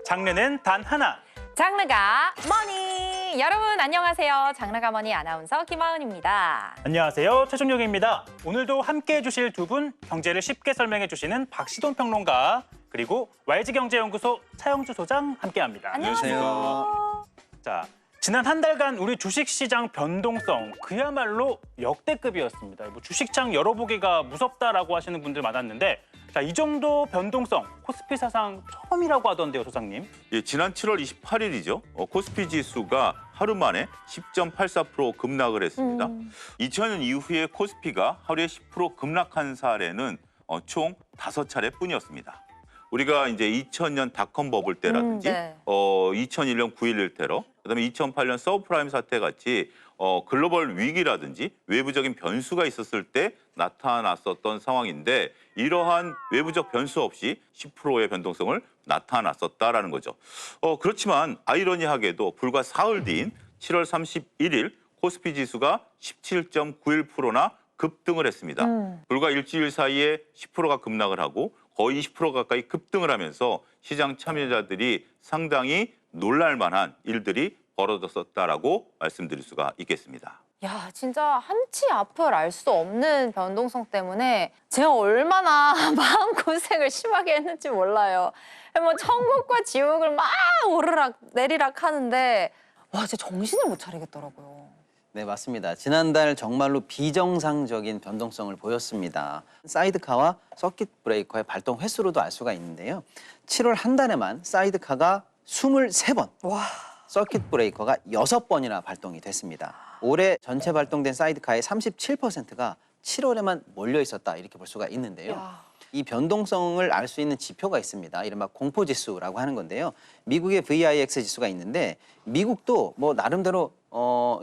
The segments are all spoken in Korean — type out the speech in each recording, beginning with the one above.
장르는 단 하나. 장르가 머니! 여러분 안녕하세요. 장르가 머니 아나운서 김하은입니다. 안녕하세요. 최종용입니다. 오늘도 함께해 주실 두 분, 경제를 쉽게 설명해 주시는 박시돈 평론가, 그리고 YG경제연구소 차영주 소장 함께합니다. 안녕하세요. 자, 지난 한 달간 우리 주식시장 변동성 그야말로 역대급이었습니다. 뭐 주식창 열어보기가 무섭다라고 하시는 분들 많았는데, 자, 이 정도 변동성 코스피 사상 처음이라고 하던데요, 소장님. 예, 지난 7월 28일이죠. 코스피 지수가 하루 만에 10.84% 급락을 했습니다. 2000년 이후에 코스피가 하루에 10% 급락한 사례는 총 5차례뿐이었습니다. 우리가 이제 2000년 닷컴 버블 때라든지 2001년 9.11 테러, 그다음에 2008년 서브프라임 사태 같이 글로벌 위기라든지 외부적인 변수가 있었을 때 나타났었던 상황인데, 이러한 외부적 변수 없이 10%의 변동성을 나타났었다라는 거죠. 그렇지만 아이러니하게도 불과 사흘 뒤인 7월 31일 코스피 지수가 17.91%나 급등을 했습니다. 불과 일주일 사이에 10%가 급락을 하고 거의 20% 가까이 급등을 하면서 시장 참여자들이 상당히 놀랄 만한 일들이 벌어졌었다라고 말씀드릴 수가 있겠습니다. 야, 진짜 한치 앞을 알 수 없는 변동성 때문에 제가 얼마나 마음고생을 심하게 했는지 몰라요. 뭐 천국과 지옥을 막 오르락 내리락 하는데 와, 진짜 정신을 못 차리겠더라고요. 네, 맞습니다. 지난달 정말로 비정상적인 변동성을 보였습니다. 사이드카와 서킷 브레이커의 발동 횟수로도 알 수가 있는데요. 7월 한 달에만 사이드카가 23번, 와. 서킷 브레이커가 6번이나 발동이 됐습니다. 올해 전체 발동된 사이드카의 37%가 7월에만 몰려 있었다, 이렇게 볼 수가 있는데요. 야. 이 변동성을 알 수 있는 지표가 있습니다. 이른바 공포지수라고 하는 건데요. 미국의 VIX 지수가 있는데 미국도 뭐 나름대로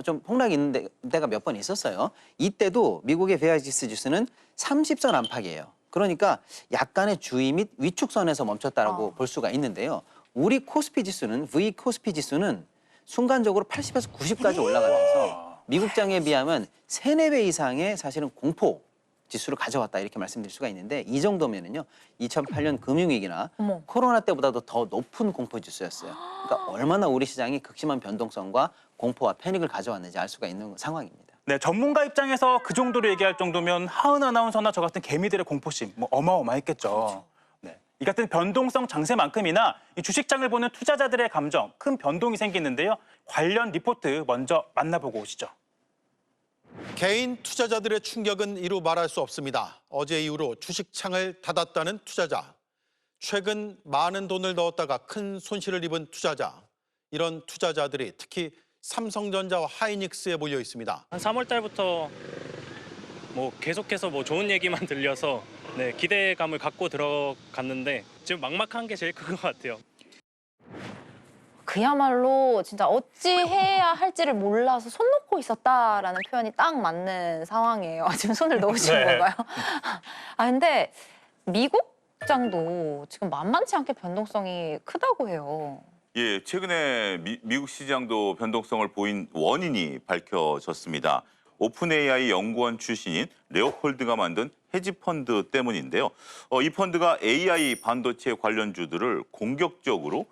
좀 폭락이 있는 데가 몇 번 있었어요. 이때도 미국의 VIX 지수는 30선 안팎이에요. 그러니까 약간의 주의 및 위축선에서 멈췄다라고 볼 수가 있는데요. 우리 코스피 지수는 코스피 지수는 순간적으로 80에서 90까지 올라가면서 미국장에 비하면 3, 4배 이상의 사실은 공포 지수를 가져왔다, 이렇게 말씀드릴 수가 있는데, 이 정도면은요 2008년 금융위기나 코로나 때보다도 더 높은 공포 지수였어요. 그러니까 얼마나 우리 시장이 극심한 변동성과 공포와 패닉을 가져왔는지 알 수가 있는 상황입니다. 네, 전문가 입장에서 그 정도로 얘기할 정도면 하은 아나운서나 저 같은 개미들의 공포심 뭐 어마어마했겠죠. 네, 이 같은 변동성 장세만큼이나 이 주식장을 보는 투자자들의 감정, 큰 변동이 생기는데요. 관련 리포트 먼저 만나보고 오시죠. 개인 투자자들의 충격은 이루 말할 수 없습니다. 어제 이후로 주식창을 닫았다는 투자자, 최근 많은 돈을 넣었다가 큰 손실을 입은 투자자, 이런 투자자들이 특히 삼성전자와 하이닉스에 몰려 있습니다. 한 3월 달부터 뭐 계속해서 뭐 좋은 얘기만 들려서 기대감을 갖고 들어갔는데 지금 막막한 게 제일 큰 것 같아요. 그야말로 진짜 어찌 해야 할지를 몰라서 손 놓고 있었다라는 표현이 딱 맞는 상황이에요. 지금 손을 놓으신 건가요? 근데 미국장도 지금 만만치 않게 변동성이 크다고 해요. 예, 최근에 미국 시장도 변동성을 보인 원인이 밝혀졌습니다. 오픈 AI 연구원 출신인 레오폴드가 만든 헤지펀드 때문인데요. 이 펀드가 AI 반도체 관련주들을 공격적으로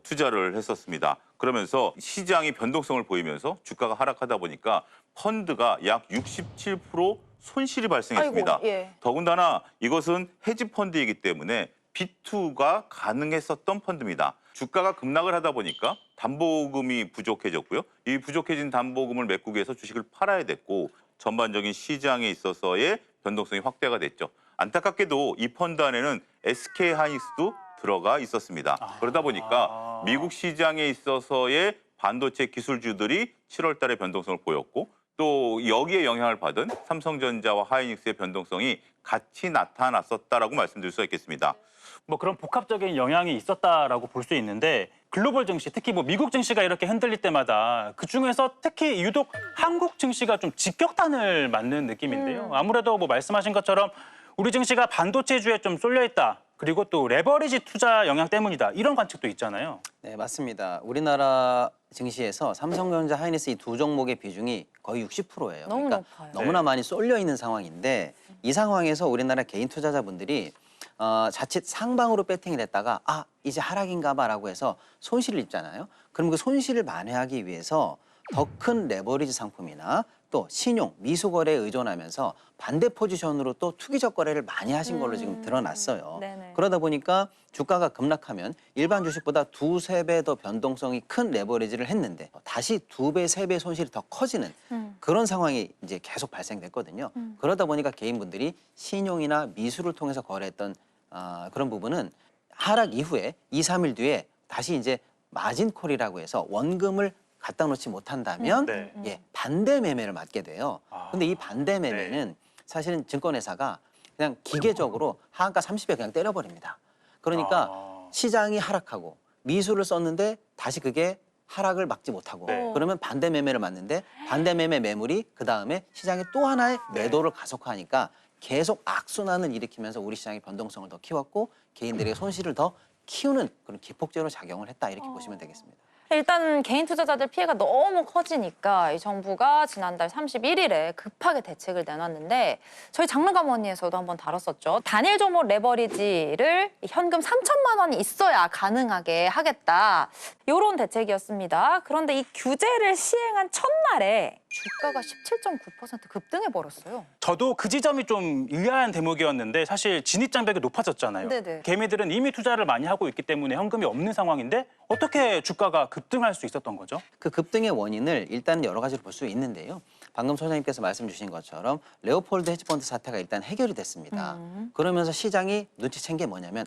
투자를 했었습니다. 그러면서 시장이 변동성을 보이면서 주가가 하락하다 보니까 펀드가 약 67% 손실이 발생했습니다. 아이고, 예. 더군다나 이것은 헤지펀드이기 때문에 비투가 가능했었던 펀드입니다. 주가가 급락을 하다 보니까 담보금이 부족해졌고요. 이 부족해진 담보금을 메꾸기 위해서 주식을 팔아야 됐고, 전반적인 시장에 있어서의 변동성이 확대가 됐죠. 안타깝게도 이 펀드 안에는 SK 하이닉스도 들어가 있었습니다. 그러다 보니까 미국 시장에 있어서의 반도체 기술주들이 7월 달에 변동성을 보였고, 또 여기에 영향을 받은 삼성전자와 하이닉스의 변동성이 같이 나타났었다라고 말씀드릴 수 있겠습니다. 뭐 그런 복합적인 영향이 있었다라고 볼 수 있는데, 글로벌 증시, 특히 뭐 미국 증시가 이렇게 흔들릴 때마다 그 중에서 특히 유독 한국 증시가 좀 직격탄을 맞는 느낌인데요. 아무래도 뭐 말씀하신 것처럼 우리 증시가 반도체주에 좀 쏠려 있다, 그리고 또 레버리지 투자 영향 때문이다, 이런 관측도 있잖아요. 네, 맞습니다. 우리나라 증시에서 삼성전자, 하이닉스 이 두 종목의 비중이 거의 60%예요. 너무 그러니까 높아요. 너무나 많이 쏠려 있는 상황인데, 이 상황에서 우리나라 개인 투자자분들이 자칫 상방으로 배팅을 했다가 이제 하락인가 봐라고 해서 손실을 입잖아요. 그럼 그 손실을 만회하기 위해서 더 큰 레버리지 상품이나 또 신용, 미수거래에 의존하면서 반대 포지션으로 또 투기적 거래를 많이 하신 걸로 지금 드러났어요. 네네. 그러다 보니까 주가가 급락하면 일반 주식보다 2~3배 더 변동성이 큰 레버리지를 했는데 다시 2배, 3배 손실이 더 커지는 그런 상황이 이제 계속 발생됐거든요. 그러다 보니까 개인분들이 신용이나 미수를 통해서 거래했던 그런 부분은 하락 이후에 2~3일 뒤에 다시 이제 마진콜이라고 해서 원금을 갖다 놓지 못한다면 네. 예, 반대 매매를 맞게 돼요. 근데 이 반대 매매는 사실은 증권회사가 그냥 기계적으로 하한가 30에 그냥 때려버립니다. 그러니까 시장이 하락하고 미수를 썼는데 다시 그게 하락을 막지 못하고 네. 그러면 반대 매매를 맞는데 반대 매매 매물이 그다음에 시장에 또 하나의 매도를 가속화하니까 계속 악순환을 일으키면서 우리 시장의 변동성을 더 키웠고 개인들에게 손실을 더 키우는 그런 기폭제로 작용을 했다 이렇게 보시면 되겠습니다. 일단 개인 투자자들 피해가 너무 커지니까 이 정부가 지난달 31일에 급하게 대책을 내놨는데 저희 장르가머니에서도 한번 다뤘었죠. 단일 종목 레버리지를 현금 3천만 원이 있어야 가능하게 하겠다. 이런 대책이었습니다. 그런데 이 규제를 시행한 첫날에 주가가 17.9% 급등해 버렸어요. 저도 그 지점이 좀 의아한 대목이었는데 사실 진입장벽이 높아졌잖아요. 네네. 개미들은 이미 투자를 많이 하고 있기 때문에 현금이 없는 상황인데 어떻게 주가가 급등할 수 있었던 거죠? 그 급등의 원인을 일단 여러 가지로 볼 수 있는데요. 방금 소장님께서 말씀 주신 것처럼 레오폴드 헤지펀드 사태가 일단 해결이 됐습니다. 그러면서 시장이 눈치챈 게 뭐냐면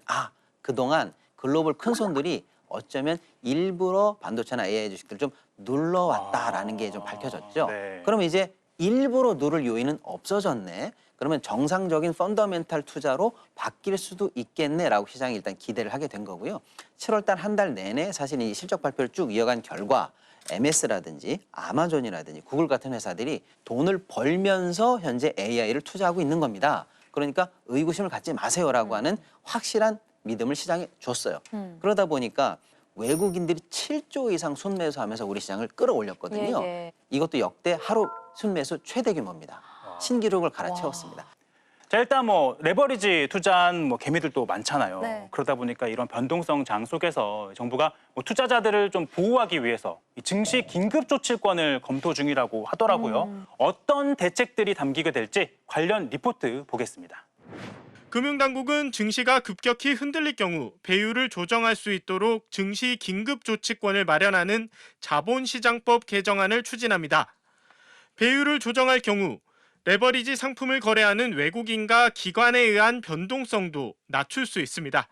그동안 글로벌 큰 손들이 어쩌면 일부러 반도체나 AI 주식들 좀 눌러왔다라는 게 좀 밝혀졌죠. 네. 그러면 이제 일부러 누를 요인은 없어졌네. 그러면 정상적인 펀더멘탈 투자로 바뀔 수도 있겠네라고 시장이 일단 기대를 하게 된 거고요. 7월 달 한 달 내내 사실 이 실적 발표를 쭉 이어간 결과 MS라든지 아마존이라든지 구글 같은 회사들이 돈을 벌면서 현재 AI를 투자하고 있는 겁니다. 그러니까 의구심을 갖지 마세요라고 하는 확실한 믿음을 시장에 줬어요. 그러다 보니까 외국인들이 7조 이상 순매수하면서 우리 시장을 끌어올렸거든요. 예. 이것도 역대 하루 순매수 최대 규모입니다. 신기록을 갈아채웠습니다. 자, 일단 뭐 레버리지 투자한 뭐 개미들도 많잖아요. 네. 그러다 보니까 이런 변동성 장 속에서 정부가 뭐 투자자들을 좀 보호하기 위해서 이 증시 긴급 조치권을 검토 중이라고 하더라고요. 어떤 대책들이 담기게 될지 관련 리포트 보겠습니다. 금융당국은 증시가 급격히 흔들릴 경우 배율을 조정할 수 있도록 증시 긴급조치권을 마련하는 자본시장법 개정안을 추진합니다. 배율을 조정할 경우 레버리지 상품을 거래하는 외국인과 기관에 의한 변동성도 낮출 수 있습니다.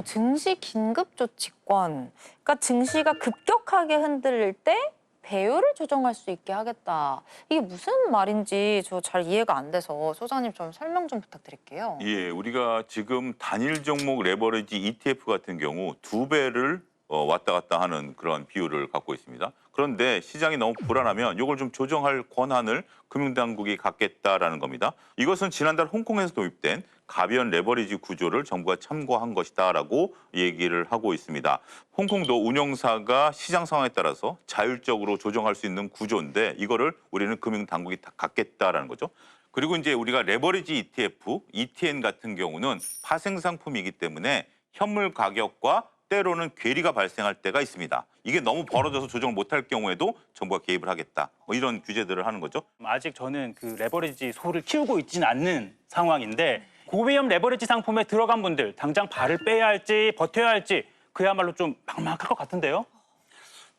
증시 긴급조치권. 그러니까 증시가 급격하게 흔들릴 때 배율을 조정할 수 있게 하겠다. 이게 무슨 말인지 저 잘 이해가 안 돼서 소장님 좀 설명 좀 부탁드릴게요. 예, 우리가 지금 단일 종목 레버리지 ETF 같은 경우 2배를 왔다 갔다 하는 그런 비율을 갖고 있습니다. 그런데 시장이 너무 불안하면 이걸 좀 조정할 권한을 금융당국이 갖겠다라는 겁니다. 이것은 지난달 홍콩에서 도입된 가변 레버리지 구조를 정부가 참고한 것이다라고 얘기를 하고 있습니다. 홍콩도 운영사가 시장 상황에 따라서 자율적으로 조정할 수 있는 구조인데 이거를 우리는 금융당국이 다 갖겠다라는 거죠. 그리고 이제 우리가 레버리지 ETF, ETN 같은 경우는 파생 상품이기 때문에 현물 가격과 때로는 괴리가 발생할 때가 있습니다. 이게 너무 벌어져서 조정을 못할 경우에도 정부가 개입을 하겠다. 뭐 이런 규제들을 하는 거죠. 아직 저는 그 레버리지 소를 키우고 있지는 않는 상황인데 고위험 레버리지 상품에 들어간 분들 당장 발을 빼야 할지 버텨야 할지 그야말로 좀 막막할 것 같은데요.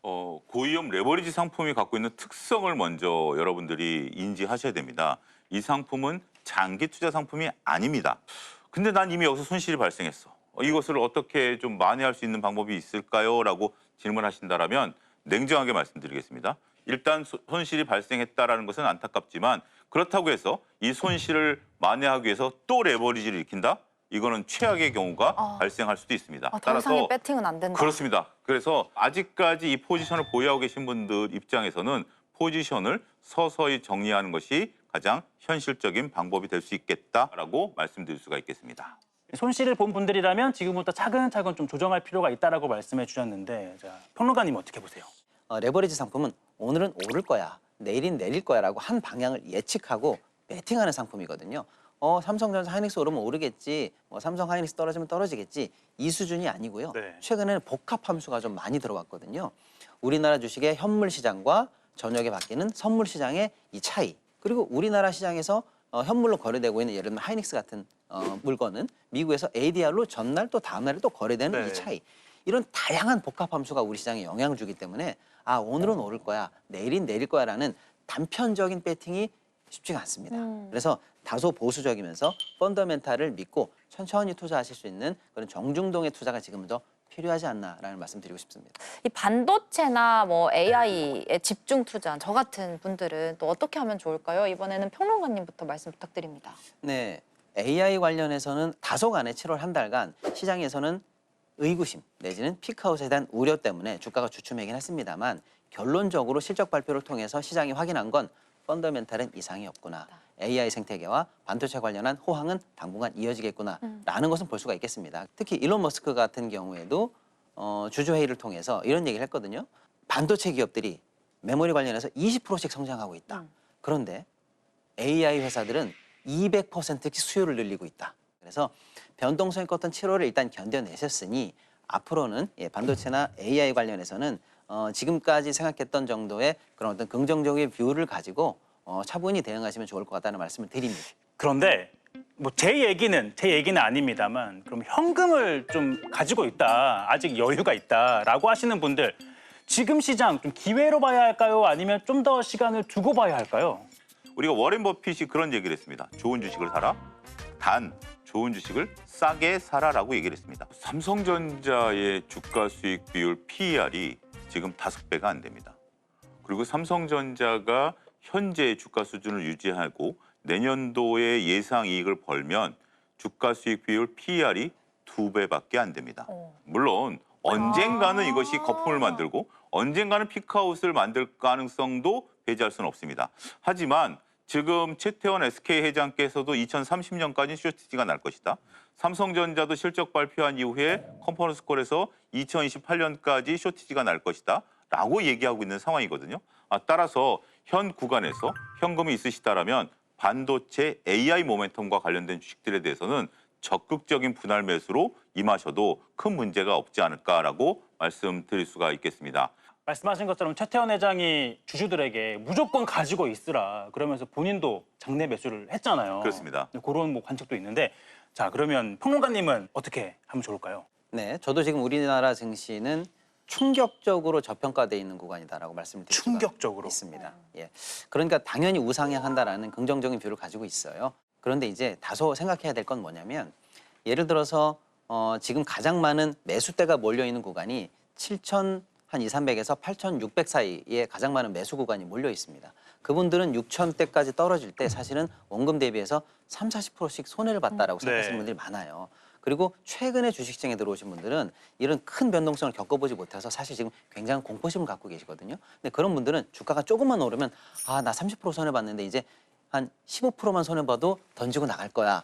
고위험 레버리지 상품이 갖고 있는 특성을 먼저 여러분들이 인지하셔야 됩니다. 이 상품은 장기 투자 상품이 아닙니다. 근데 난 이미 여기서 손실이 발생했어. 이것을 어떻게 좀 만회할 수 있는 방법이 있을까요? 라고 질문하신다면 냉정하게 말씀드리겠습니다. 일단 손실이 발생했다라는 것은 안타깝지만 그렇다고 해서 이 손실을 만회하기 위해서 또 레버리지를 일으킨다? 이거는 최악의 경우가 발생할 수도 있습니다. 더 이상의 배팅은 안 된다. 그렇습니다. 그래서 아직까지 이 포지션을 보유하고 계신 분들 입장에서는 포지션을 서서히 정리하는 것이 가장 현실적인 방법이 될 수 있겠다라고 말씀드릴 수가 있겠습니다. 손실을 본 분들이라면 지금부터 차근차근 좀 조정할 필요가 있다라고 말씀해 주셨는데 자, 평론가님 어떻게 보세요? 레버리지 상품은 오늘은 오를 거야, 내일은 내릴 거야라고 한 방향을 예측하고 배팅하는 상품이거든요. 삼성전자 하이닉스 오르면 오르겠지, 삼성 하이닉스 떨어지면 떨어지겠지, 이 수준이 아니고요. 네. 최근에는 복합 함수가 좀 많이 들어왔거든요. 우리나라 주식의 현물 시장과 저녁에 바뀌는 선물 시장의 이 차이, 그리고 우리나라 시장에서 현물로 거래되고 있는 예를 들면 하이닉스 같은 물건은 미국에서 ADR로 전날 또 다음날에 또 거래되는 네. 이 차이, 이런 다양한 복합 함수가 우리 시장에 영향을 주기 때문에 오늘은 오를 거야, 내일은 내릴 거야라는 단편적인 배팅이 쉽지가 않습니다. 그래서 다소 보수적이면서 펀더멘탈을 믿고 천천히 투자하실 수 있는 그런 정중동의 투자가 지금 더 필요하지 않나라는 말씀 드리고 싶습니다. 이 반도체나 뭐 AI에 집중 투자한 저 같은 분들은 또 어떻게 하면 좋을까요? 이번에는 평론가님부터 말씀 부탁드립니다. 네, AI 관련해서는 다소간의 7월 한 달간 시장에서는 의구심 내지는 피크아웃에 대한 우려 때문에 주가가 주춤하긴 했습니다만, 결론적으로 실적 발표를 통해서 시장이 확인한 건 펀더멘탈은 이상이 없구나, AI 생태계와 반도체 관련한 호황은 당분간 이어지겠구나라는 것은 볼 수가 있겠습니다. 특히 일론 머스크 같은 경우에도 주주회의를 통해서 이런 얘기를 했거든요. 반도체 기업들이 메모리 관련해서 20%씩 성장하고 있다. 그런데 AI 회사들은 200%씩 수요를 늘리고 있다. 그래서 변동성이 컸던 7월을 일단 견뎌내셨으니 앞으로는 반도체나 AI 관련해서는 지금까지 생각했던 정도의 그런 어떤 긍정적인 뷰를 가지고 차분히 대응하시면 좋을 것 같다는 말씀을 드립니다. 그런데 뭐 제 얘기는 아닙니다만, 그럼 현금을 좀 가지고 있다, 아직 여유가 있다라고 하시는 분들, 지금 시장 좀 기회로 봐야 할까요? 아니면 좀 더 시간을 두고 봐야 할까요? 우리가 워렌 버핏이 그런 얘기를 했습니다. 좋은 주식을 사라. 단 좋은 주식을 싸게 사라라고 얘기를 했습니다. 삼성전자의 주가 수익 비율 PER이 지금 5배가 안 됩니다. 그리고 삼성전자가 현재 주가 수준을 유지하고 내년도에 예상 이익을 벌면 주가 수익 비율 PER이 2배밖에 안 됩니다. 물론 언젠가는 이것이 거품을 만들고 언젠가는 피크아웃을 만들 가능성도 배제할 수는 없습니다. 하지만 지금 최태원 SK 회장께서도 2030년까지 쇼티지가 날 것이다. 삼성전자도 실적 발표한 이후에 컨퍼런스 콜에서 2028년까지 쇼티지가 날 것이다 라고 얘기하고 있는 상황이거든요. 따라서 현 구간에서 현금이 있으시다라면 반도체 AI 모멘텀과 관련된 주식들에 대해서는 적극적인 분할 매수로 임하셔도 큰 문제가 없지 않을까라고 말씀드릴 수가 있겠습니다. 말씀하신 것처럼 최태원 회장이 주주들에게 무조건 가지고 있으라 그러면서 본인도 장내 매수를 했잖아요. 그렇습니다. 그런 뭐 관측도 있는데, 자 그러면 평론가님은 어떻게 하면 좋을까요? 네, 저도 지금 우리나라 증시는 충격적으로 저평가돼 있는 구간이다라고 말씀을 드릴 수가 충격적으로. 있습니다. 예, 그러니까 당연히 우상향한다라는 긍정적인 뷰를 가지고 있어요. 그런데 이제 다소 생각해야 될 건 뭐냐면, 예를 들어서 지금 가장 많은 매수대가 몰려 있는 구간이 7,200에서 8,600 사이에 가장 많은 매수 구간이 몰려 있습니다. 그분들은 6,000대까지 떨어질 때 사실은 원금 대비해서 30~40%씩 손해를 봤다라고 생각하시는 분들이 많아요. 그리고 최근에 주식시장에 들어오신 분들은 이런 큰 변동성을 겪어보지 못해서 사실 지금 굉장한 공포심을 갖고 계시거든요. 근데 그런 분들은 주가가 조금만 오르면 나 30% 손해봤는데 이제 한 15%만 손해봐도 던지고 나갈 거야.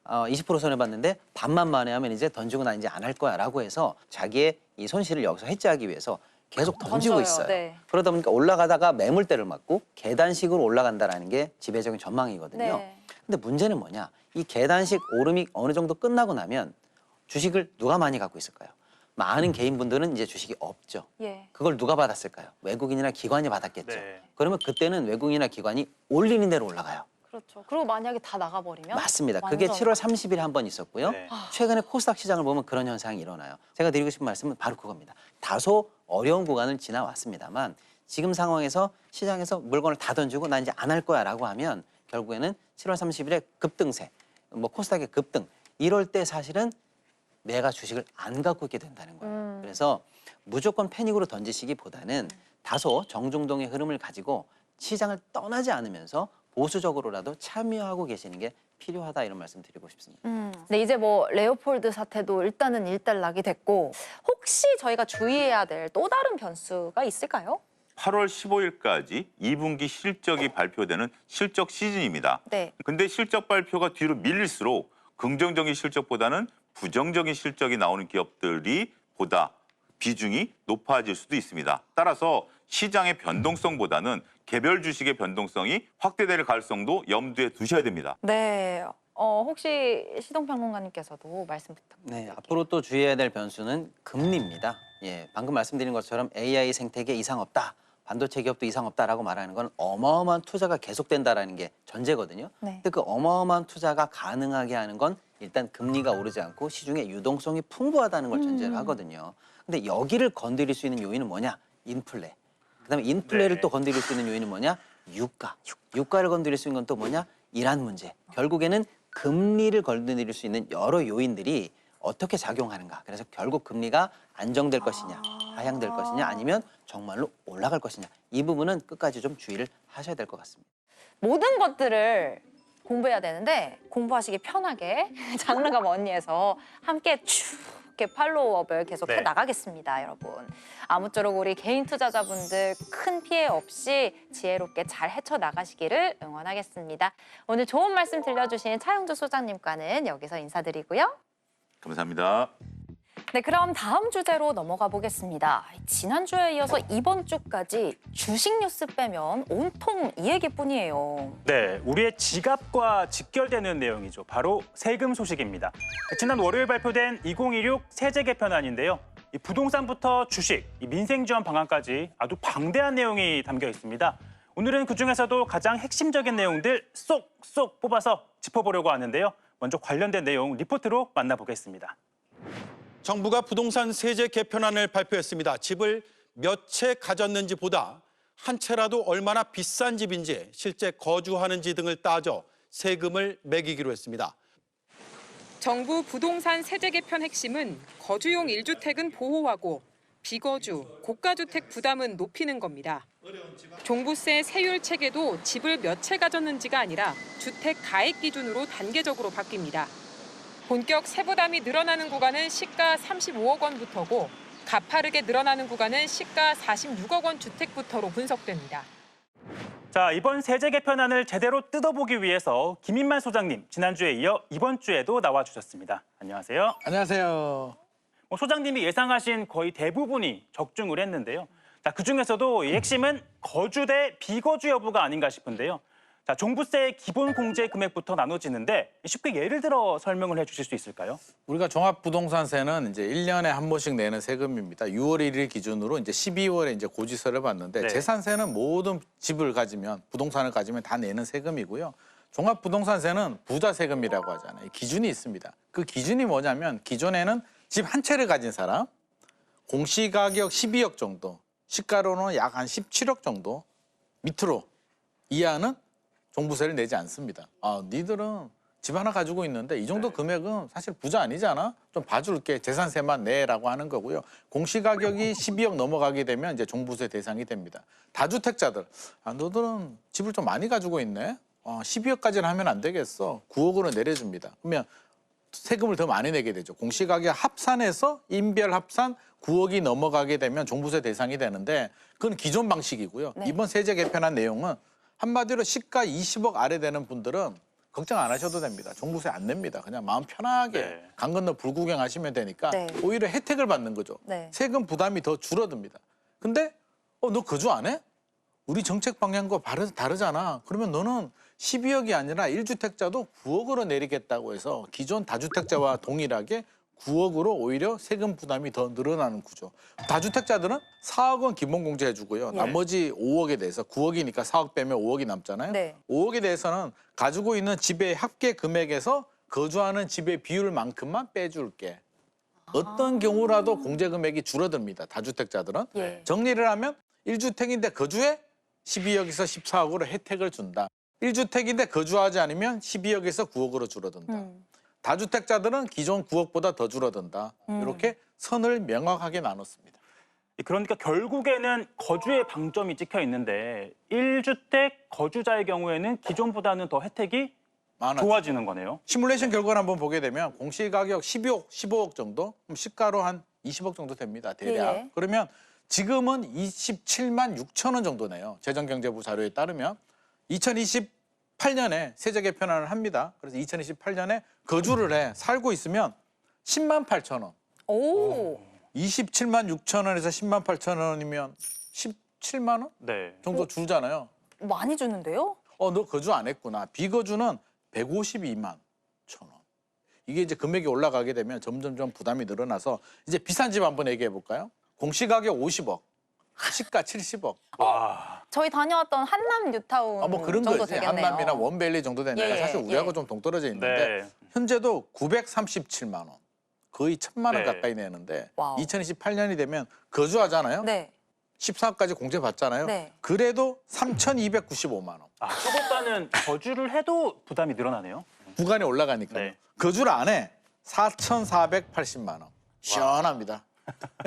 20% 손해봤는데 반만 만회하면 이제 던지고 나 이제 안 할 거야 라고 해서 자기의 이 손실을 여기서 해지하기 위해서 계속 던지고 던져요. 있어요. 네. 그러다 보니까 올라가다가 매물대를 맞고 계단식으로 올라간다라는 게 지배적인 전망이거든요. 네. 근데 문제는 뭐냐? 이 계단식 오름이 어느 정도 끝나고 나면 주식을 누가 많이 갖고 있을까요? 많은 개인분들은 이제 주식이 없죠. 예. 그걸 누가 받았을까요? 외국인이나 기관이 받았겠죠. 네. 그러면 그때는 외국인이나 기관이 올리는 대로 올라가요. 그렇죠. 그리고 만약에 다 나가버리면 맞습니다. 그게 완전- 7월 30일에 한 번 있었고요. 네. 최근에 코스닥 시장을 보면 그런 현상이 일어나요. 제가 드리고 싶은 말씀은 바로 그겁니다. 다소 어려운 구간을 지나왔습니다만 지금 상황에서 시장에서 물건을 다 던지고 나 이제 안 할 거야 라고 하면 결국에는 7월 30일에 급등세, 뭐 코스닥의 급등, 이럴 때 사실은 내가 주식을 안 갖고 있게 된다는 거예요. 그래서 무조건 패닉으로 던지시기보다는 다소 정중동의 흐름을 가지고 시장을 떠나지 않으면서 보수적으로라도 참여하고 계시는 게 필요하다, 이런 말씀 드리고 싶습니다. 근데 이제 뭐 레오폴드 사태도 일단은 일단락이 됐고, 혹시 저희가 주의해야 될 또 다른 변수가 있을까요? 8월 15일까지 2분기 실적이 발표되는 실적 시즌입니다. 네. 근데 실적 발표가 뒤로 밀릴수록 긍정적인 실적보다는 부정적인 실적이 나오는 기업들이 보다 비중이 높아질 수도 있습니다. 따라서 시장의 변동성보다는 개별 주식의 변동성이 확대될 가능성도 염두에 두셔야 됩니다. 네. 혹시 시동평론가님께서도 말씀 부탁드립니다. 네, 앞으로 또 주의해야 될 변수는 금리입니다. 예, 방금 말씀드린 것처럼 AI 생태계 이상 없다, 반도체 기업도 이상 없다라고 말하는 건 어마어마한 투자가 계속된다라는 게 전제거든요. 네. 근데 그 어마어마한 투자가 가능하게 하는 건 일단 금리가 오르지 않고 시중에 유동성이 풍부하다는 걸 전제로 하거든요. 근데 여기를 건드릴 수 있는 요인은 뭐냐? 인플레. 그다음에 인플레를 네. 또 건드릴 수 있는 요인은 뭐냐? 유가. 유가를 건드릴 수 있는 건 또 뭐냐? 이란 문제. 결국에는 금리를 건드릴 수 있는 여러 요인들이 어떻게 작용하는가. 그래서 결국 금리가 안정될 것이냐, 하향될 것이냐, 아니면 정말로 올라갈 것이냐. 이 부분은 끝까지 좀 주의를 하셔야 될 것 같습니다. 모든 것들을 공부해야 되는데 공부하시기 편하게 장르감 언니에서 함께 쭉 이렇게 팔로우업을 계속 네. 해나가겠습니다, 여러분. 아무쪼록 우리 개인 투자자분들 큰 피해 없이 지혜롭게 잘 헤쳐나가시기를 응원하겠습니다. 오늘 좋은 말씀 들려주신 차영주 소장님과는 여기서 인사드리고요. 감사합니다. 네, 그럼 다음 주제로 넘어가 보겠습니다. 지난주에 이어서 이번 주까지 주식 뉴스 빼면 온통 이 얘기뿐이에요. 네, 우리의 지갑과 직결되는 내용이죠. 바로 세금 소식입니다. 지난 월요일 발표된 2016 세제 개편안인데요. 이 부동산부터 주식, 이 민생지원 방안까지 아주 방대한 내용이 담겨 있습니다. 오늘은 그중에서도 가장 핵심적인 내용들 쏙쏙 뽑아서 짚어보려고 하는데요. 먼저 관련된 내용 리포트로 만나보겠습니다. 정부가 부동산 세제 개편안을 발표했습니다. 집을 몇 채 가졌는지보다 한 채라도 얼마나 비싼 집인지, 실제 거주하는지 등을 따져 세금을 매기기로 했습니다. 정부 부동산 세제 개편 핵심은 거주용 1주택은 보호하고 비거주, 고가주택 부담은 높이는 겁니다. 종부세 세율 체계도 집을 몇 채 가졌는지가 아니라 주택 가액 기준으로 단계적으로 바뀝니다. 본격 세부담이 늘어나는 구간은 시가 35억 원부터고 가파르게 늘어나는 구간은 시가 46억 원 주택부터로 분석됩니다. 자, 이번 세제 개편안을 제대로 뜯어보기 위해서 김인만 소장님, 지난주에 이어 이번 주에도 나와주셨습니다. 안녕하세요. 안녕하세요. 소장님이 예상하신 거의 대부분이 적중을 했는데요. 자, 그중에서도 이 핵심은 거주 대 비거주 여부가 아닌가 싶은데요. 자, 종부세 기본 공제 금액부터 나눠지는데 쉽게 예를 들어 설명을 해주실 수 있을까요? 우리가 종합부동산세는 이제 1년에 한 번씩 내는 세금입니다. 6월 1일 기준으로 이제 12월에 이제 고지서를 받는데 네. 재산세는 모든 집을 가지면 부동산을 가지면 다 내는 세금이고요. 종합부동산세는 부자 세금이라고 하잖아요. 기준이 있습니다. 그 기준이 뭐냐면 기존에는 집 한 채를 가진 사람, 공시가격 12억 정도, 시가로는 약 한 17억 정도 밑으로 이하는 종부세를 내지 않습니다. 니들은 집 하나 가지고 있는데 이 정도 금액은 사실 부자 아니잖아. 좀 봐줄게. 재산세만 내라고 하는 거고요. 공시가격이 12억 넘어가게 되면 이제 종부세 대상이 됩니다. 다주택자들, 너들은 집을 좀 많이 가지고 있네. 12억까지는 하면 안 되겠어. 9억으로 내려줍니다. 그러면 세금을 더 많이 내게 되죠. 공시가격 합산해서 인별 합산 9억이 넘어가게 되면 종부세 대상이 되는데 그건 기존 방식이고요. 네. 이번 세제 개편안 내용은 한마디로 시가 20억 아래 되는 분들은 걱정 안 하셔도 됩니다. 종부세 안 냅니다. 그냥 마음 편하게 네. 강 건너 불구경 하시면 되니까 네. 오히려 혜택을 받는 거죠. 네. 세금 부담이 더 줄어듭니다. 근데 너 거주 안 해? 우리 정책 방향과 다르잖아. 그러면 너는 12억이 아니라 1주택자도 9억으로 내리겠다고 해서 기존 다주택자와 동일하게 9억으로 오히려 세금 부담이 더 늘어나는 구조. 다주택자들은 4억 원 기본 공제해 주고요. 네. 나머지 5억에 대해서 9억이니까 4억 빼면 5억이 남잖아요. 네. 5억에 대해서는 가지고 있는 집의 합계 금액에서 거주하는 집의 비율만큼만 빼줄게. 어떤 경우라도 공제 금액이 줄어듭니다. 다주택자들은. 예. 정리를 하면 1주택인데 거주해 12억에서 14억으로 혜택을 준다. 1주택인데 거주하지 않으면 12억에서 9억으로 줄어든다. 다주택자들은 기존 9억보다 더 줄어든다. 이렇게 선을 명확하게 나눴습니다. 그러니까 결국에는 거주의 방점이 찍혀 있는데 1주택 거주자의 경우에는 기존보다는 더 혜택이 많아요. 좋아지는 거네요. 시뮬레이션 결과를 한번 보게 되면 공시가격 12억, 15억 정도, 그럼 시가로 한 20억 정도 됩니다. 대략. 예. 그러면 지금은 27만 6천 원 정도 네요. 재정경제부 자료에 따르면 2028년에 세제 개편안을 합니다. 그래서 2028년에 거주를 해 살고 있으면 10만 8천 원. 오. 27만 6천 원에서 10만 8천 원이면 17만 원 네. 정도 줄잖아요. 많이 주는데요? 너 거주 안 했구나. 비거주는 152만. 이게 이제 금액이 올라가게 되면 점점점 부담이 늘어나서 이제 비싼 집 한번 얘기해 볼까요? 공시가격 50억, 시가 70억. 와. 저희 다녀왔던 한남 뉴타운 뭐 그런 정도 거지. 되겠네요. 한남이나 원밸리 정도 되는 데가 예, 사실 우리하고 예. 좀 동떨어져 있는데 네. 현재도 937만 원, 거의 1,000만 원 네. 가까이 내는데 와우. 2028년이 되면 거주하잖아요. 네. 14억까지 공제 받잖아요. 네. 그래도 3,295만 원. 아, 초보가는 거주를 해도 부담이 늘어나네요. 구간이 올라가니까요. 네. 거주를 안 해. 4,480만 원. 시원합니다.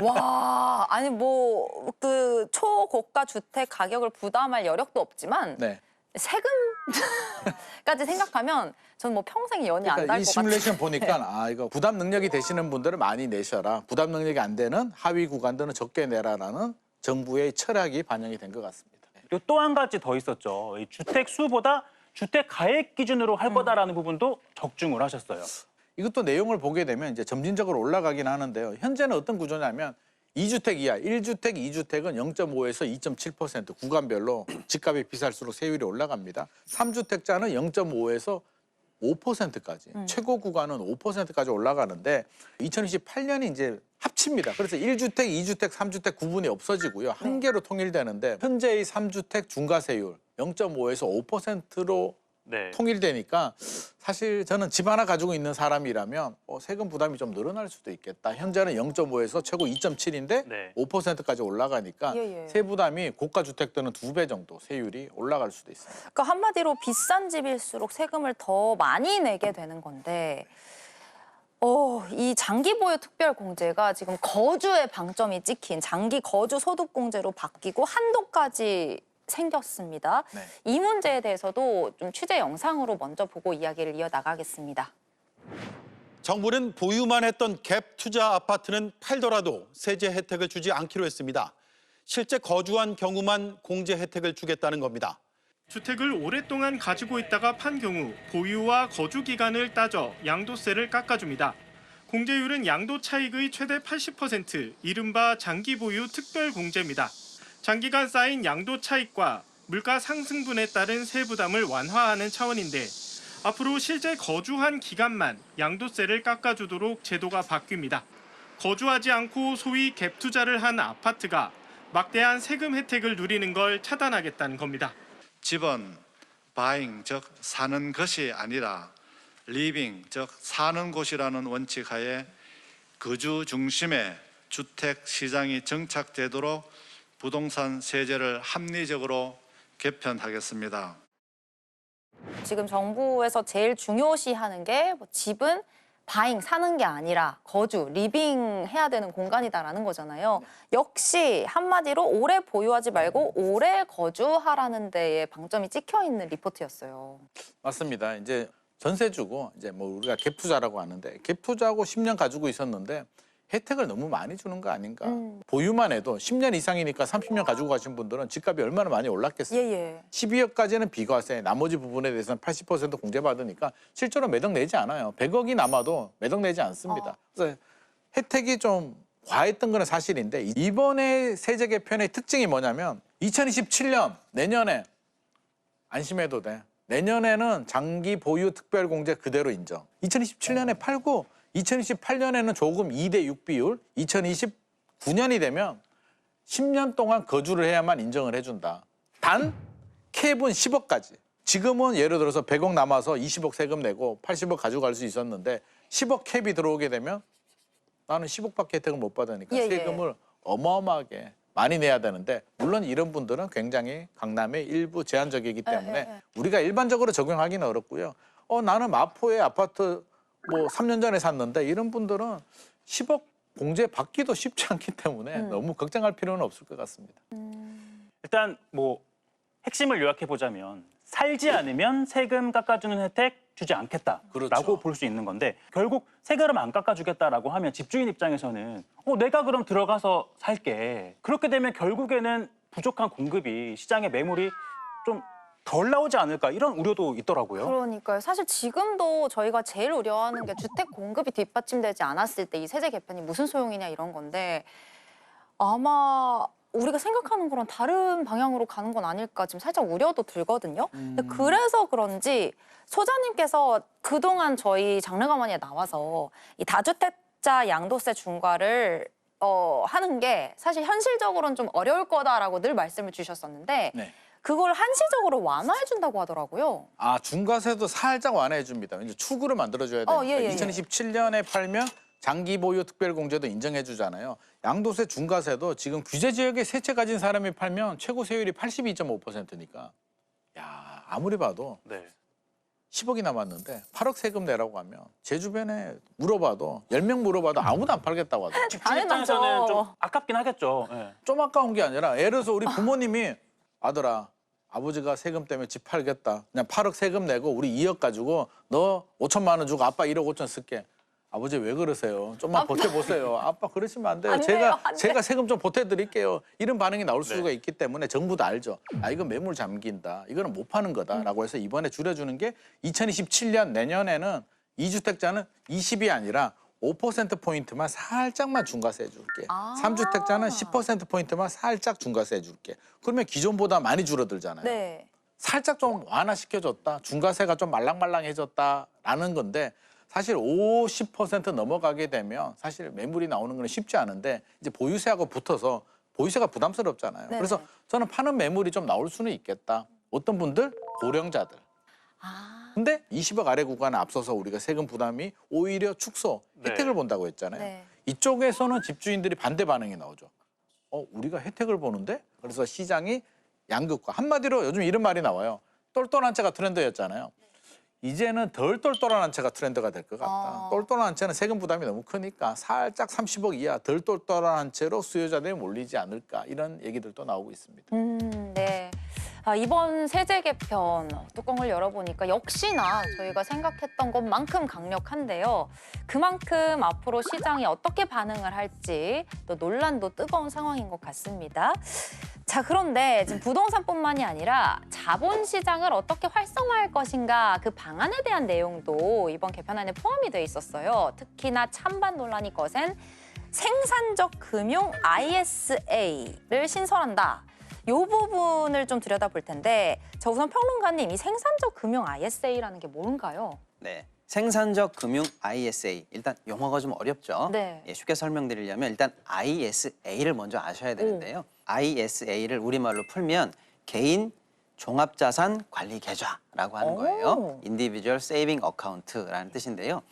와, 아니 뭐 그 초고가 주택 가격을 부담할 여력도 없지만 네. 세금까지 생각하면 저는 뭐 평생 연이 안 그러니까 날 이 것 같아요. 시뮬레이션 보니까 이거 부담 능력이 되시는 분들은 많이 내셔라. 부담 능력이 안 되는 하위 구간들은 적게 내라라는 정부의 철학이 반영이 된 것 같습니다. 그리고 또 한 가지 더 있었죠. 이 주택 수보다 주택 가액 기준으로 할 거다라는 부분도 적중을 하셨어요. 이것도 내용을 보게 되면 이제 점진적으로 올라가긴 하는데요. 현재는 어떤 구조냐면 2주택 이하, 1주택, 2주택은 0.5에서 2.7% 구간별로 집값이 비쌀수록 세율이 올라갑니다. 3주택자는 0.5에서 5%까지 최고 구간은 5%까지 올라가는데 2028년이 이제 합칩니다. 그래서 1주택, 2주택, 3주택 구분이 없어지고요. 한 개로 통일되는데 현재의 3주택 중과세율 0.5에서 5%로 네. 통일되니까 사실 저는 집 하나 가지고 있는 사람이라면 세금 부담이 좀 늘어날 수도 있겠다. 현재는 0.5에서 최고 2.7인데 네. 5%까지 올라가니까 예, 예. 세부담이 고가 주택들은 2배 정도 세율이 올라갈 수도 있습니다. 그러니까 한마디로 비싼 집일수록 세금을 더 많이 내게 되는 건데 이 장기 보유 특별 공제가 지금 거주에 방점이 찍힌 장기 거주 소득 공제로 바뀌고 한도까지 생겼습니다. 네. 이 문제에 대해서도 좀 취재 영상으로 먼저 보고 이야기를 이어나가겠습니다. 정부는 보유만 했던 갭 투자 아파트는 팔더라도 세제 혜택을 주지 않기로 했습니다. 실제 거주한 경우만 공제 혜택을 주겠다는 겁니다. 주택을 오랫동안 가지고 있다가 판 경우 보유와 거주 기간을 따져 양도세를 깎아줍니다. 공제율은 양도 차익의 최대 80%, 이른바 장기 보유 특별 공제입니다. 장기간 쌓인 양도 차익과 물가 상승분에 따른 세부담을 완화하는 차원인데 앞으로 실제 거주한 기간만 양도세를 깎아주도록 제도가 바뀝니다. 거주하지 않고 소위 갭 투자를 한 아파트가 막대한 세금 혜택을 누리는 걸 차단하겠다는 겁니다. 집은 바잉, 즉 사는 것이 아니라 리빙, 즉 사는 곳이라는 원칙 하에 거주 중심의 주택 시장이 정착되도록 부동산 세제를 합리적으로 개편하겠습니다. 지금 정부에서 제일 중요시하는 게 집은 바잉, 사는 게 아니라 거주, 리빙 해야 되는 공간이다라는 거잖아요. 역시 한마디로 오래 보유하지 말고 오래 거주하라는 데에 방점이 찍혀 있는 리포트였어요. 맞습니다. 이제 전세 주고 이제 뭐 우리가 갭 투자라고 하는데 갭 투자하고 10년 가지고 있었는데 혜택을 너무 많이 주는 거 아닌가. 보유만 해도 10년 이상이니까 30년 가지고 가신 분들은 집값이 얼마나 많이 올랐겠어요. 예. 12억까지는 비과세, 나머지 부분에 대해서는 80% 공제받으니까 실제로 매덕 내지 않아요. 100억이 남아도 매덕 내지 않습니다. 그래서 혜택이 좀 과했던 건 사실인데 이번에 세제 개편의 특징이 뭐냐면 2027년 내년에 안심해도 돼. 내년에는 장기 보유 특별 공제 그대로 인정. 2027년에 팔고 2028년에는 조금 2대6 비율, 2029년이 되면 10년 동안 거주를 해야만 인정을 해준다. 단 캡은 10억까지. 지금은 예를 들어서 100억 남아서 20억 세금 내고 80억 가져갈 수 있었는데 10억 캡이 들어오게 되면 나는 10억밖에 혜택을 못 받으니까 세금을 어마어마하게 많이 내야 되는데 물론 이런 분들은 굉장히 강남의 일부 제한적이기 때문에 우리가 일반적으로 적용하기는 어렵고요. 나는 마포의 아파트 뭐 3년 전에 샀는데 이런 분들은 10억 공제 받기도 쉽지 않기 때문에 너무 걱정할 필요는 없을 것 같습니다. 일단 뭐 핵심을 요약해 보자면 살지 않으면 세금 깎아주는 혜택 주지 않겠다라고 그렇죠. 볼 수 있는 건데 결국 세금을 안 깎아주겠다라고 하면 집주인 입장에서는 내가 그럼 들어가서 살게. 그렇게 되면 결국에는 부족한 공급이 시장의 매물이 좀 덜 나오지 않을까 이런 우려도 있더라고요. 그러니까요. 사실 지금도 저희가 제일 우려하는 게 주택 공급이 뒷받침되지 않았을 때 이 세제 개편이 무슨 소용이냐 이런 건데 아마 우리가 생각하는 거랑 다른 방향으로 가는 건 아닐까 지금 살짝 우려도 들거든요. 근데 그래서 그런지 소장님께서 그동안 저희 장르가마니에 나와서 이 다주택자 양도세 중과를 하는 게 사실 현실적으로는 좀 어려울 거다라고 늘 말씀을 주셨었는데 네. 그걸 한시적으로 완화해 준다고 하더라고요. 아, 중과세도 살짝 완화해 줍니다. 이제 추구를 만들어줘야 되니까. 예, 예, 예. 2027년에 팔면 장기 보유 특별공제도 인정해 주잖아요. 양도세 중과세도 지금 규제 지역에 세 채 가진 사람이 팔면 최고 세율이 82.5%니까. 야, 아무리 봐도 네. 10억이 남았는데 8억 세금 내라고 하면 제 주변에 물어봐도 10명 물어봐도 아무도 안 팔겠다고 하더라고요. 집주인 입장에서는 좀 아깝긴 하겠죠. 예. 좀 아까운 게 아니라 예를 들어서 우리 부모님이 아들아 아버지가 세금 때문에 집 팔겠다. 그냥 8억 세금 내고 우리 2억 가지고 너 5천만 원 주고 아빠 1억 5천 쓸게. 아버지 왜 그러세요? 좀만 버텨보세요. 아빠 그러시면 안 돼요. 안 돼요, 안 제가 세금 좀 보태드릴게요. 이런 반응이 나올 수가 있기 때문에 정부도 알죠. 아 이건 매물 잠긴다. 이거는 못 파는 거다라고 해서 이번에 줄여주는 게 2027년 내년에는 2주택자는 20이 아니라 5%포인트만 살짝만 중과세 해줄게. 아. 3주택자는 10%포인트만 살짝 중과세 해줄게. 그러면 기존보다 많이 줄어들잖아요. 네. 살짝 좀 완화시켜줬다. 중과세가 좀 말랑말랑해졌다라는 건데 사실 50% 넘어가게 되면 사실 매물이 나오는 건 쉽지 않은데 이제 보유세하고 붙어서 보유세가 부담스럽잖아요. 네네. 그래서 저는 파는 매물이 좀 나올 수는 있겠다. 어떤 분들? 고령자들. 아, 근데 20억 아래 구간에 앞서서 우리가 세금 부담이 오히려 축소, 네. 혜택을 본다고 했잖아요. 네. 이쪽에서는 집주인들이 반대 반응이 나오죠. 우리가 혜택을 보는데? 그래서 시장이 양극화. 한마디로 요즘 이런 말이 나와요. 똘똘한 채가 트렌드였잖아요. 이제는 덜 똘똘한 채가 트렌드가 될 것 같다. 똘똘한 채는 세금 부담이 너무 크니까 살짝 30억 이하 덜 똘똘한 채로 수요자들이 몰리지 않을까 이런 얘기들도 나오고 있습니다. 네. 이번 세제 개편 뚜껑을 열어보니까 역시나 저희가 생각했던 것만큼 강력한데요. 그만큼 앞으로 시장이 어떻게 반응을 할지 또 논란도 뜨거운 상황인 것 같습니다. 자, 그런데 지금 부동산뿐만이 아니라 자본시장을 어떻게 활성화할 것인가 그 방안에 대한 내용도 이번 개편안에 포함이 돼 있었어요. 특히나 찬반 논란이 거센 생산적 금융 ISA를 신설한다. 이 부분을 좀 들여다볼 텐데 저 우선 평론가님 이 생산적 금융 ISA라는 게 뭔가요? 네. 생산적 금융 ISA. 일단 용어가 좀 어렵죠. 네. 쉽게 설명드리려면 일단 ISA를 먼저 아셔야 되는데요. ISA를 우리말로 풀면 개인 종합자산 관리 계좌라고 하는 거예요. Individual Saving Account라는 뜻인데요.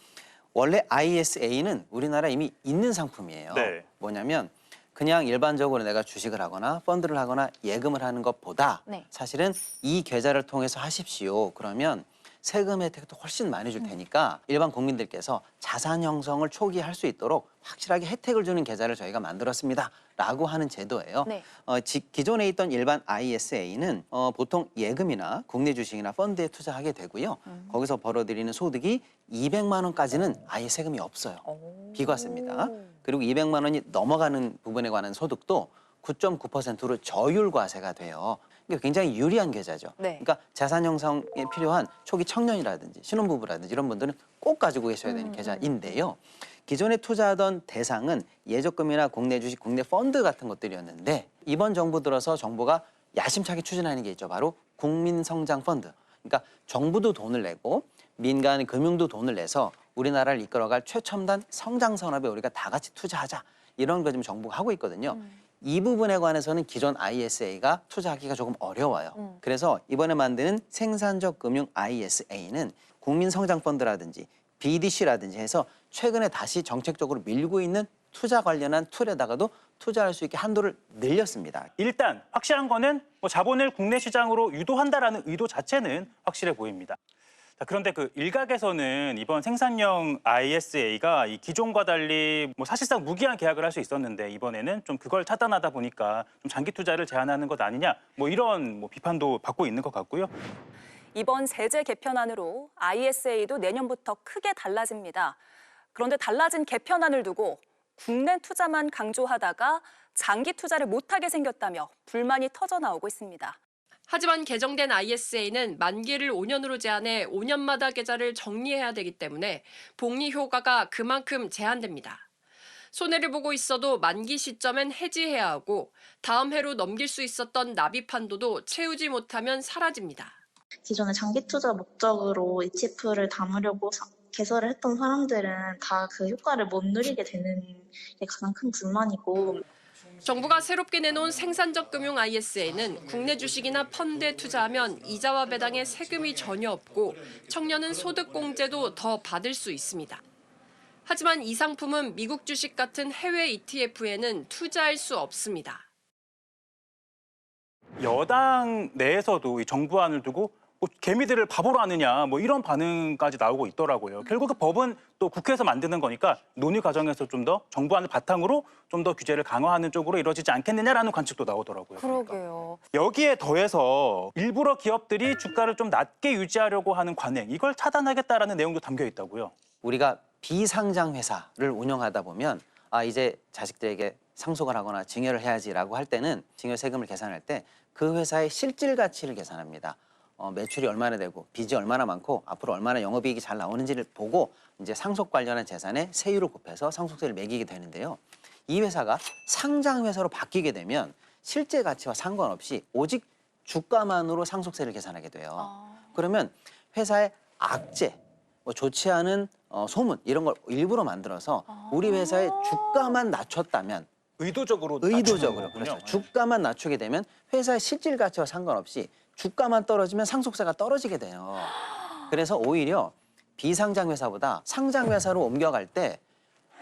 원래 ISA는 우리나라에 이미 있는 상품이에요. 네. 뭐냐면 그냥 일반적으로 내가 주식을 하거나 펀드를 하거나 예금을 하는 것보다 네. 사실은 이 계좌를 통해서 하십시오. 그러면 세금 혜택도 훨씬 많이 줄 테니까 일반 국민들께서 자산 형성을 초기에 할 수 있도록 확실하게 혜택을 주는 계좌를 저희가 만들었습니다. 라고 하는 제도예요. 네. 기존에 있던 일반 ISA는 보통 예금이나 국내 주식이나 펀드에 투자하게 되고요. 거기서 벌어들이는 소득이 200만 원까지는 아예 세금이 없어요. 비과세입니다. 그리고 200만 원이 넘어가는 부분에 관한 소득도 9.9%로 저율과세가 돼요. 이게 굉장히 유리한 계좌죠. 네. 그러니까 자산 형성에 필요한 초기 청년이라든지 신혼부부라든지 이런 분들은 꼭 가지고 계셔야 되는 계좌인데요. 기존에 투자하던 대상은 예적금이나 국내 주식, 국내 펀드 같은 것들이었는데 이번 정부 들어서 정부가 야심차게 추진하는 게 있죠. 바로 국민성장펀드. 그러니까 정부도 돈을 내고 민간 금융도 돈을 내서 우리나라를 이끌어갈 최첨단 성장 산업에 우리가 다 같이 투자하자. 이런 거 지금 정부가 하고 있거든요. 이 부분에 관해서는 기존 ISA가 투자하기가 조금 어려워요. 그래서 이번에 만드는 생산적 금융 ISA는 국민성장펀드라든지 BDC라든지 해서 최근에 다시 정책적으로 밀고 있는 투자 관련한 툴에다가도 투자할 수 있게 한도를 늘렸습니다. 일단 확실한 거는 뭐 자본을 국내 시장으로 유도한다라는 의도 자체는 확실해 보입니다. 자, 그런데 그 일각에서는 이번 생산형 ISA가 이 기존과 달리 뭐 사실상 무기한 계약을 할 수 있었는데 이번에는 좀 그걸 차단하다 보니까 좀 장기 투자를 제한하는 것 아니냐 뭐 이런 뭐 비판도 받고 있는 것 같고요. 이번 세제 개편안으로 ISA도 내년부터 크게 달라집니다. 그런데 달라진 개편안을 두고 국내 투자만 강조하다가 장기 투자를 못하게 생겼다며 불만이 터져나오고 있습니다. 하지만 개정된 ISA는 만기를 5년으로 제한해 5년마다 계좌를 정리해야 되기 때문에 복리 효과가 그만큼 제한됩니다. 손해를 보고 있어도 만기 시점엔 해지해야 하고 다음 해로 넘길 수 있었던 납입 한도도 채우지 못하면 사라집니다. 기존의 장기 투자 목적으로 ETF를 담으려고 개설을 했던 사람들은 다 그 효과를 못 누리게 되는 게 가장 큰 불만이고, 정부가 새롭게 내놓은 생산적 금융 ISA는 국내 주식이나 펀드에 투자하면 이자와 배당에 세금이 전혀 없고 청년은 소득공제도 더 받을 수 있습니다. 하지만 이 상품은 미국 주식 같은 해외 ETF에는 투자할 수 없습니다. 여당 내에서도 이 정부안을 두고 뭐 개미들을 바보로 하느냐 뭐 이런 반응까지 나오고 있더라고요. 결국 그 법은 또 국회에서 만드는 거니까 논의 과정에서 좀 더 정부안을 바탕으로 좀 더 규제를 강화하는 쪽으로 이루어지지 않겠느냐라는 관측도 나오더라고요. 그러게요. 여기에 더해서 일부러 기업들이 주가를 좀 낮게 유지하려고 하는 관행, 이걸 차단하겠다라는 내용도 담겨 있다고요. 우리가 비상장 회사를 운영하다 보면 이제 자식들에게 상속을 하거나 증여를 해야지라고 할 때는 증여 세금을 계산할 때 그 회사의 실질 가치를 계산합니다. 매출이 얼마나 되고 빚이 얼마나 많고 앞으로 얼마나 영업이익이 잘 나오는지를 보고 이제 상속 관련한 재산에 세율을 곱해서 상속세를 매기게 되는데요. 이 회사가 상장 회사로 바뀌게 되면 실제 가치와 상관없이 오직 주가만으로 상속세를 계산하게 돼요. 그러면 회사의 악재, 뭐 좋지 않은 소문 이런 걸 일부러 만들어서 우리 회사의 주가만 낮췄다면 의도적으로 그렇죠. 주가만 낮추게 되면 회사의 실질 가치와 상관없이 주가만 떨어지면 상속세가 떨어지게 돼요. 그래서 오히려 비상장 회사보다 상장 회사로 옮겨갈 때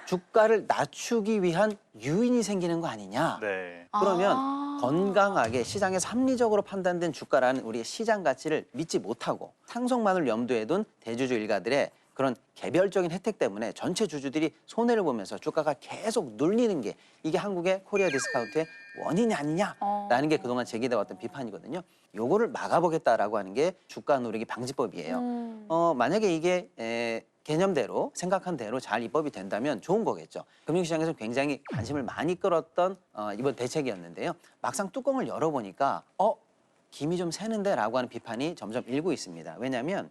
주가를 낮추기 위한 유인이 생기는 거 아니냐. 네. 그러면 건강하게 시장에서 합리적으로 판단된 주가라는 우리의 시장 가치를 믿지 못하고 상속만을 염두에 둔 대주주 일가들의 그런 개별적인 혜택 때문에 전체 주주들이 손해를 보면서 주가가 계속 눌리는 게 이게 한국의 코리아 디스카운트의 원인이 아니냐라는 게 그동안 제기돼 왔던 비판이거든요. 요거를 막아보겠다라고 하는 게 주가 누르기 방지법이에요. 만약에 이게 개념대로 생각한 대로 잘 입법이 된다면 좋은 거겠죠. 금융시장에서 굉장히 관심을 많이 끌었던 이번 대책이었는데요. 막상 뚜껑을 열어보니까 김이 좀 새는데 라고 하는 비판이 점점 일고 있습니다. 왜냐하면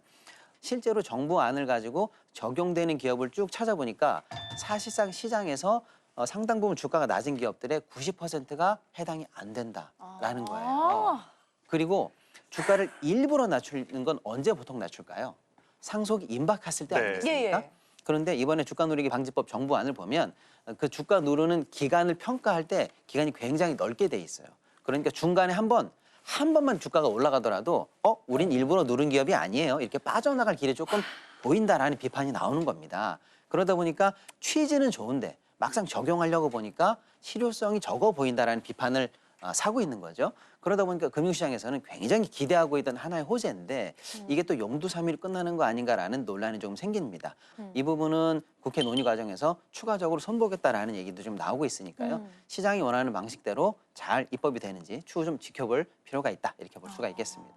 실제로 정부안을 가지고 적용되는 기업을 쭉 찾아보니까 사실상 시장에서 상당 부분 주가가 낮은 기업들의 90%가 해당이 안 된다라는 거예요. 그리고 주가를 일부러 낮추는 건 언제 보통 낮출까요? 상속이 임박했을 때 아니겠습니까? 그런데 이번에 주가 누르기 방지법 정부안을 보면 그 주가 누르는 기간을 평가할 때 기간이 굉장히 넓게 돼 있어요. 그러니까 중간에 한 번만 주가가 올라가더라도 우린 일부러 누른 기업이 아니에요. 이렇게 빠져나갈 길이 조금 보인다라는 비판이 나오는 겁니다. 그러다 보니까 취지는 좋은데 막상 적용하려고 보니까 실효성이 적어 보인다라는 비판을 사고 있는 거죠. 그러다 보니까 금융시장에서는 굉장히 기대하고 있던 하나의 호재인데 이게 또 용두사미로 끝나는 거 아닌가라는 논란이 조금 생깁니다. 이 부분은 국회 논의 과정에서 추가적으로 손보겠다라는 얘기도 좀 나오고 있으니까요. 시장이 원하는 방식대로 잘 입법이 되는지 추후 좀 지켜볼 필요가 있다 이렇게 볼 수가 있겠습니다.